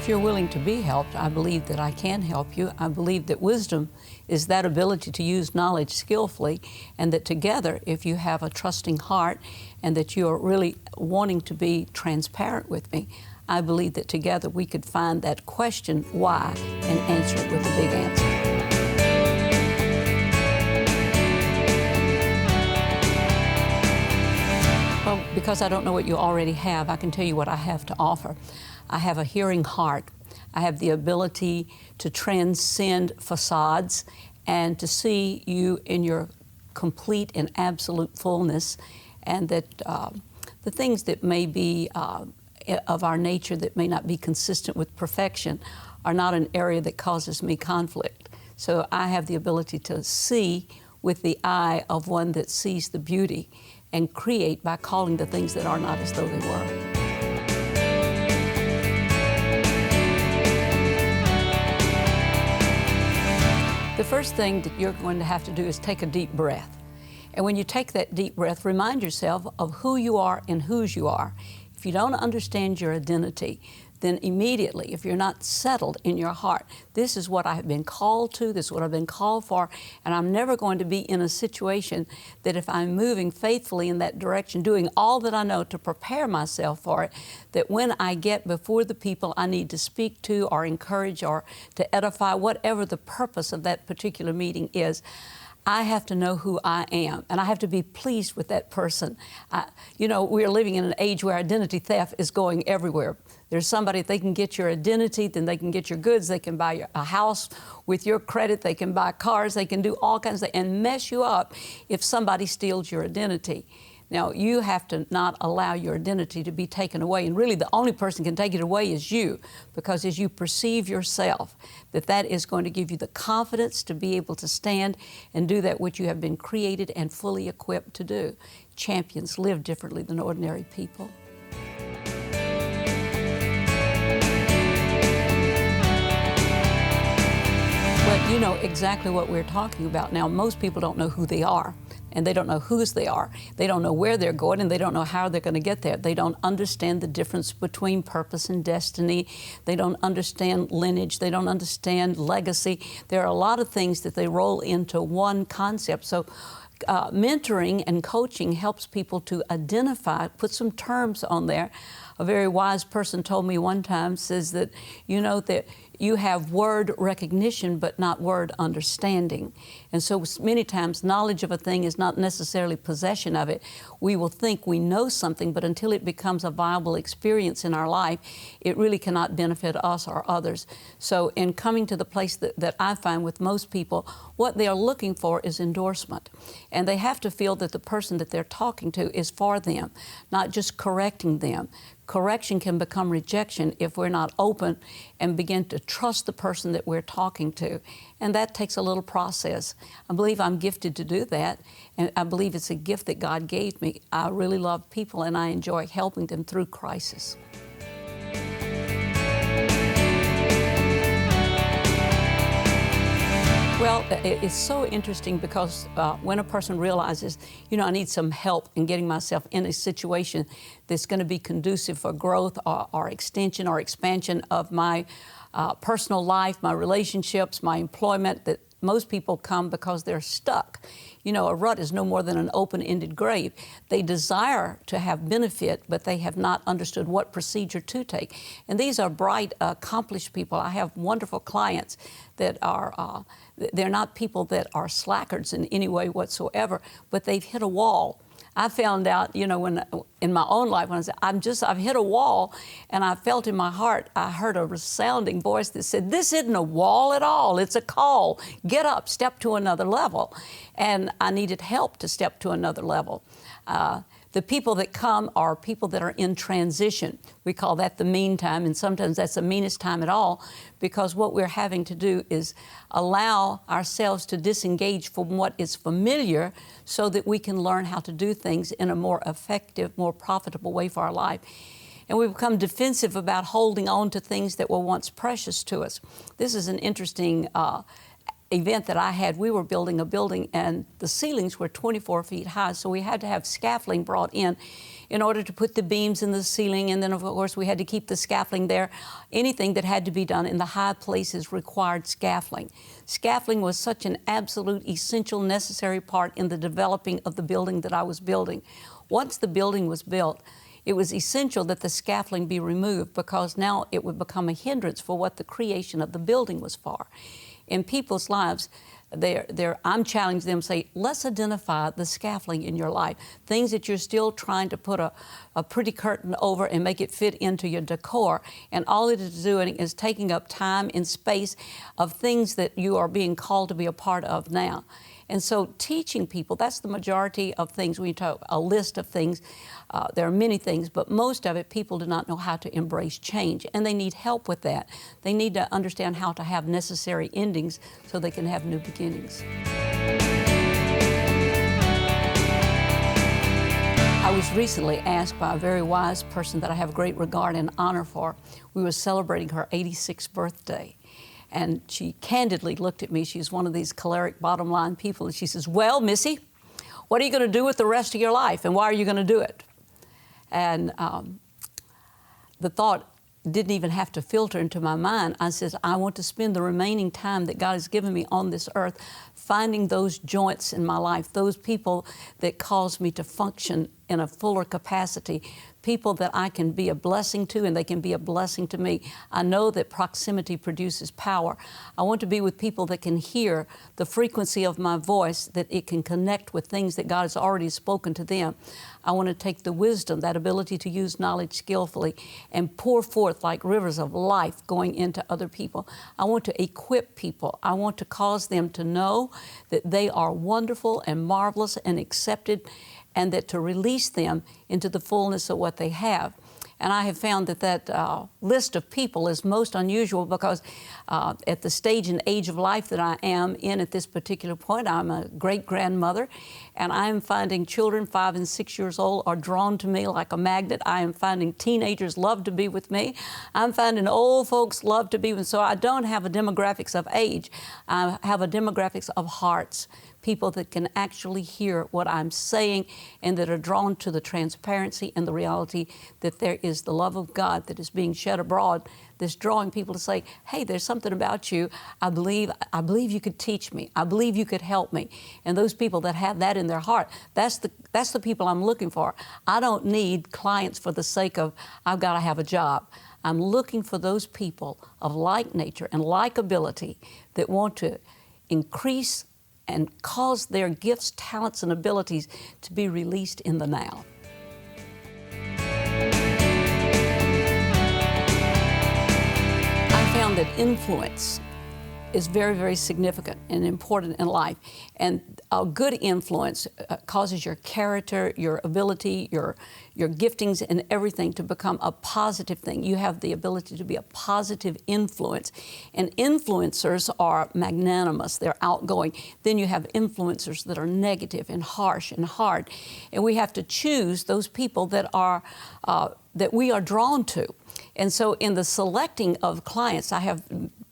if you're willing to be helped, I believe that I can help you. I believe that wisdom is that ability to use knowledge skillfully, and that together, if you have a trusting heart and that you're really wanting to be transparent with me, I believe that together we could find that question, why, and answer it with a big answer. Well, because I don't know what you already have, I can tell you what I have to offer. I have a hearing heart. I have the ability to transcend facades and to see you in your complete and absolute fullness, and that the things that may be of our nature that may not be consistent with perfection are not an area that causes me conflict. So I have the ability to see with the eye of one that sees the beauty and create by calling the things that are not as though they were. The first thing that you're going to have to do is take a deep breath. And when you take that deep breath, remind yourself of who you are and whose you are. If you don't understand your identity, then immediately, if you're not settled in your heart, this is what I have been called to, this is what I've been called for, and I'm never going to be in a situation that if I'm moving faithfully in that direction, doing all that I know to prepare myself for it, that when I get before the people I need to speak to or encourage or to edify, whatever the purpose of that particular meeting is, I have to know who I am, and I have to be pleased with that person. You know, we are living in an age where identity theft is going everywhere. There's somebody, if they can get your identity, then they can get your goods, they can buy a house with your credit, they can buy cars, they can do all kinds of things and mess you up if somebody steals your identity. Now, you have to not allow your identity to be taken away, and really the only person can take it away is you, because as you perceive yourself, that is going to give you the confidence to be able to stand and do that which you have been created and fully equipped to do. Champions live differently than ordinary people. But you know exactly what we're talking about. Now, most people don't know who they are, and they don't know whose they are. They don't know where they're going, and they don't know how they're going to get there. They don't understand the difference between purpose and destiny. They don't understand lineage. They don't understand legacy. There are a lot of things that they roll into one concept. So mentoring and coaching helps people to identify, put some terms on there. A very wise person told me one time, says that, you know, that you have word recognition but not word understanding. And so many times knowledge of a thing is not necessarily possession of it. We will think we know something, but until it becomes a viable experience in our life, it really cannot benefit us or others. So in coming to the place that I find with most people, what they are looking for is endorsement. And they have to feel that the person that they're talking to is for them, not just correcting them. Correction can become rejection if we're not open and begin to trust the person that we're talking to. And that takes a little process. I believe I'm gifted to do that, and I believe it's a gift that God gave me. I really love people, and I enjoy helping them through crisis. Well, it's so interesting because when a person realizes, you know, I need some help in getting myself in a situation that's going to be conducive for growth or extension or expansion of my personal life, my relationships, my employment, that most people come because they're stuck. You know, a rut is no more than an open-ended grave. They desire to have benefit, but they have not understood what procedure to take. And these are bright, accomplished people. I have wonderful clients that are, they're not people that are slackers in any way whatsoever, but they've hit a wall. I found out, you know, when in my own life, when I said, I've hit a wall, and I felt in my heart, I heard a resounding voice that said, this isn't a wall at all, it's a call. Get up, step to another level. And I needed help to step to another level. The people that come are people that are in transition. We call that the mean time, and sometimes that's the meanest time at all, because what we're having to do is allow ourselves to disengage from what is familiar so that we can learn how to do things in a more effective, more profitable way for our life. And we become defensive about holding on to things that were once precious to us. This is an interesting event that I had, we were building a building and the ceilings were 24 feet high, so we had to have scaffolding brought in order to put the beams in the ceiling, and then of course we had to keep the scaffolding there. Anything that had to be done in the high places required scaffolding. Scaffolding was such an absolute essential, necessary part in the developing of the building that I was building. Once the building was built, it was essential that the scaffolding be removed because now it would become a hindrance for what the creation of the building was for. In people's lives, I'm challenging them to say, let's identify the scaffolding in your life, things that you're still trying to put a pretty curtain over and make it fit into your decor. And all it is doing is taking up time and space of things that you are being called to be a part of now. And so teaching people, that's the majority of things. When you talk a list of things, there are many things, but most of it, people do not know how to embrace change, and they need help with that. They need to understand how to have necessary endings so they can have new beginnings. I was recently asked by a very wise person that I have great regard and honor for. We were celebrating her 86th birthday. And she candidly looked at me. She's one of these choleric bottom line people. And she says, well, Missy, what are you going to do with the rest of your life? And why are you going to do it? And the thought didn't even have to filter into my mind. I said, I want to spend the remaining time that God has given me on this earth finding those joints in my life, those people that cause me to function in a fuller capacity, people that I can be a blessing to and they can be a blessing to me. I know that proximity produces power. I want to be with people that can hear the frequency of my voice, that it can connect with things that God has already spoken to them. I want to take the wisdom, that ability to use knowledge skillfully and pour forth like rivers of life going into other people. I want to equip people. I want to cause them to know that they are wonderful and marvelous and accepted, and that to release them into the fullness of what they have. And I have found that list of people is most unusual because at the stage and age of life that I am in at this particular point, I'm a great-grandmother, and I am finding children 5 and 6 years old are drawn to me like a magnet. I am finding teenagers love to be with me. I'm finding old folks love to be with me. So I don't have a demographics of age. I have a demographics of hearts. People that can actually hear what I'm saying and that are drawn to the transparency and the reality that there is the love of God that is being shed abroad, that's drawing people to say, hey, there's something about you. I believe you could teach me. I believe you could help me. And those people that have that in their heart, that's the people I'm looking for. I don't need clients for the sake of, I've got to have a job. I'm looking for those people of like nature and like ability that want to increase and cause their gifts, talents, and abilities to be released in the now. I found that influence is very, very significant and important in life. And a good influence causes your character, your ability, your giftings and everything to become a positive thing. You have the ability to be a positive influence. And influencers are magnanimous, they're outgoing. Then you have influencers that are negative and harsh and hard. And we have to choose those people that we are drawn to. And so in the selecting of clients, I have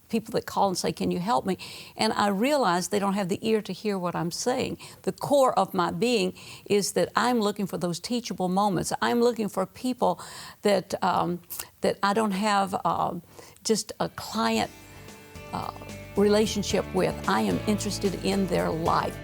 people that call and say, can you help me? And I realize they don't have the ear to hear what I'm saying. The core of my being is that I'm looking for those teachable moments. I'm looking for people that I don't have just a client relationship with. I am interested in their life.